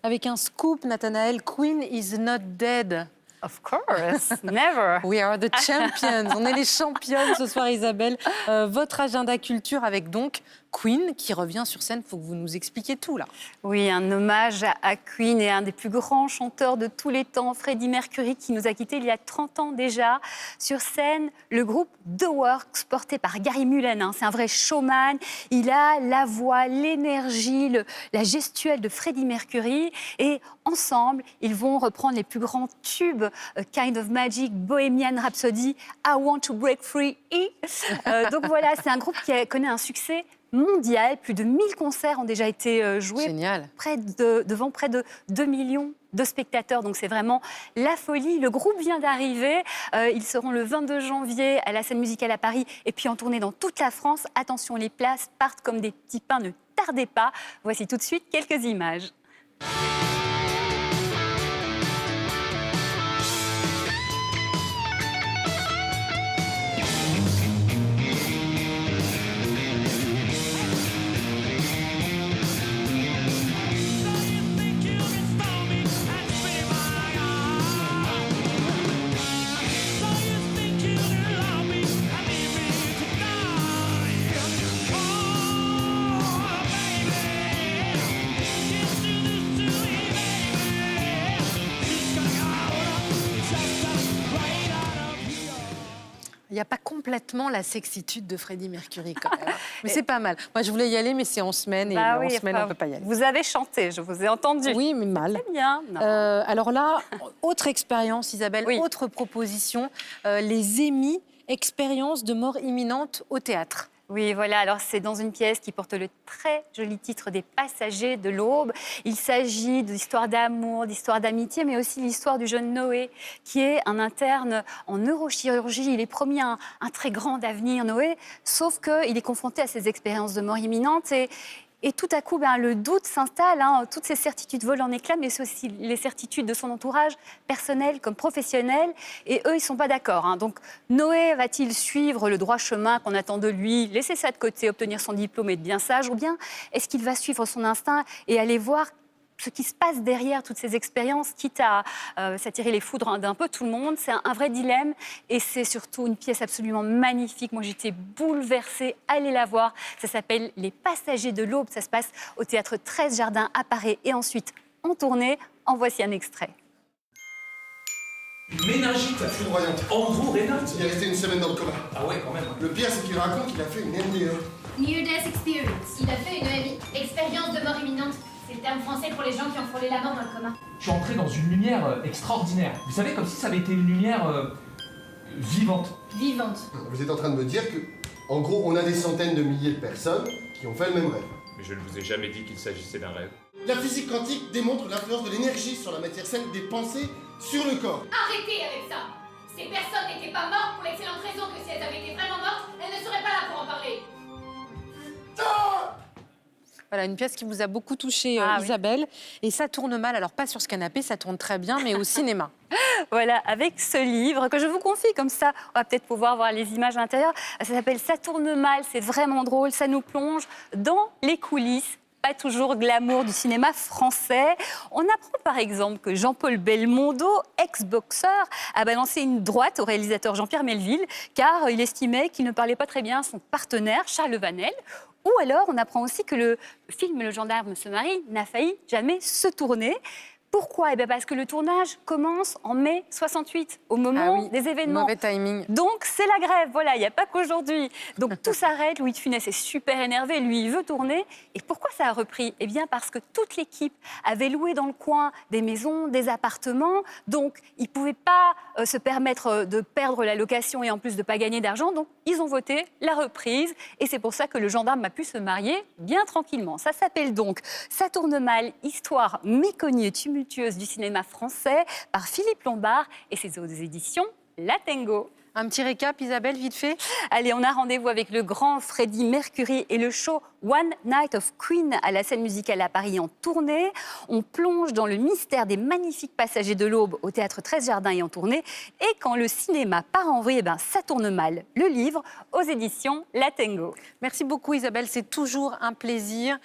avec un scoop, Nathanaël. Queen is not dead. Of course, never. We are the champions. On est les championnes ce soir, Isabelle. Votre agenda culture avec donc Queen qui revient sur scène. Il faut que vous nous expliquiez tout là. Oui, un hommage à Queen et un des plus grands chanteurs de tous les temps, Freddie Mercury, qui nous a quittés il y a 30 ans déjà. Sur scène, le groupe The Works, porté par Gary Mullen. C'est un vrai showman. Il a la voix, l'énergie, la gestuelle de Freddie Mercury. Et ensemble, ils vont reprendre les plus grands tubes, Kind of Magic, Bohemian Rhapsody, I Want to Break Free. Donc voilà, c'est un groupe qui connaît un succès mondial. Plus de 1000 concerts ont déjà été joués. Génial. Devant près de 2 millions de spectateurs. Donc c'est vraiment la folie. Le groupe vient d'arriver. Ils seront le 22 janvier à la Scène Musicale à Paris et puis en tournée dans toute la France. Attention, les places partent comme des petits pains. Ne tardez pas. Voici tout de suite quelques images. Il n'y a pas complètement la sexitude de Freddie Mercury quand même. Mais c'est pas mal. Moi, je voulais y aller, mais c'est en semaine et en semaine, on ne peut pas y aller. Vous avez chanté, je vous ai entendu. Oui, mais mal. Très bien. Alors là, autre expérience, Isabelle, Oui. autre proposition, les Emmy, expérience de mort imminente au théâtre. Oui, voilà. Alors, c'est dans une pièce qui porte le très joli titre des Passagers de l'Aube. Il s'agit d'histoires d'amour, d'histoires d'amitié, mais aussi l'histoire du jeune Noé, qui est un interne en neurochirurgie. Il est promis un très grand avenir, Noé, sauf qu'il est confronté à ces expériences de mort imminente et tout à coup, le doute s'installe, toutes ces certitudes volent en éclats, mais c'est aussi les certitudes de son entourage, personnel comme professionnel, et eux, ils ne sont pas d'accord. Donc, Noé va-t-il suivre le droit chemin qu'on attend de lui, laisser ça de côté, obtenir son diplôme et être bien sage, ou bien est-ce qu'il va suivre son instinct et aller voir ce qui se passe derrière toutes ces expériences, quitte à s'attirer les foudres d'un peu tout le monde? C'est un vrai dilemme et c'est surtout une pièce absolument magnifique. Moi, j'étais bouleversée. Allez la voir. Ça s'appelle Les Passagers de l'Aube. Ça se passe au Théâtre 13 Jardins à Paris et ensuite en tournée. En voici un extrait. Méningite foudroyante. Andrew Reinhardt. Il est resté une semaine dans le coma. Ah ouais, quand même. Le pire, c'est qu'il raconte qu'il a fait une MDE. Near Death Experience. Il a fait une EMI, expérience de mort imminente. C'est le terme français pour les gens qui ont frôlé la mort dans le coma. Je suis entré dans une lumière extraordinaire. Vous savez, comme si ça avait été une lumière vivante. Vivante. Vous êtes en train de me dire que, en gros, on a des centaines de milliers de personnes qui ont fait le même rêve. Mais je ne vous ai jamais dit qu'il s'agissait d'un rêve. La physique quantique démontre l'influence de l'énergie sur la matière saine des pensées sur le corps. Arrêtez avec ça. Ces personnes n'étaient pas mortes pour l'excellente raison que si elles avaient été vraiment mortes, elles ne seraient pas là pour en parler. Voilà, une pièce qui vous a beaucoup touché, Oui. Isabelle. Et ça tourne mal, alors pas sur ce canapé, ça tourne très bien, mais au cinéma. Voilà, avec ce livre que je vous confie comme ça, on va peut-être pouvoir voir les images à l'intérieur. Ça s'appelle Ça tourne mal, c'est vraiment drôle, ça nous plonge dans les coulisses. Pas toujours glamour du cinéma français. On apprend par exemple que Jean-Paul Belmondo, ex-boxeur, a balancé une droite au réalisateur Jean-Pierre Melville car il estimait qu'il ne parlait pas très bien à son partenaire Charles Vanel. Ou alors on apprend aussi que le film Le gendarme se marie n'a failli jamais se tourner. Pourquoi ? Parce que le tournage commence en mai 68, au moment des événements. Mauvais timing. Donc, c'est la grève, voilà, il n'y a pas qu'aujourd'hui. Donc, tout s'arrête, Louis de Funès est super énervé, lui, il veut tourner. Et pourquoi ça a repris ? Parce que toute l'équipe avait loué dans le coin des maisons, des appartements. Donc, ils ne pouvaient pas se permettre de perdre la location et en plus de ne pas gagner d'argent. Donc, ils ont voté la reprise. Et c'est pour ça que le gendarme a pu se marier bien tranquillement. Ça s'appelle donc Ça tourne mal, histoire méconnue, tumultueuse du cinéma français par Philippe Lombard et ses autres éditions La Tango. Un petit récap, Isabelle, vite fait. Allez, on a rendez-vous avec le grand Freddie Mercury et le show One Night of Queen à la Scène Musicale à Paris en tournée. On plonge dans le mystère des magnifiques Passagers de l'Aube au Théâtre 13 Jardins et en tournée. Et quand le cinéma part en vrille, ça tourne mal. Le livre aux éditions La Tango. Merci beaucoup, Isabelle, c'est toujours un plaisir.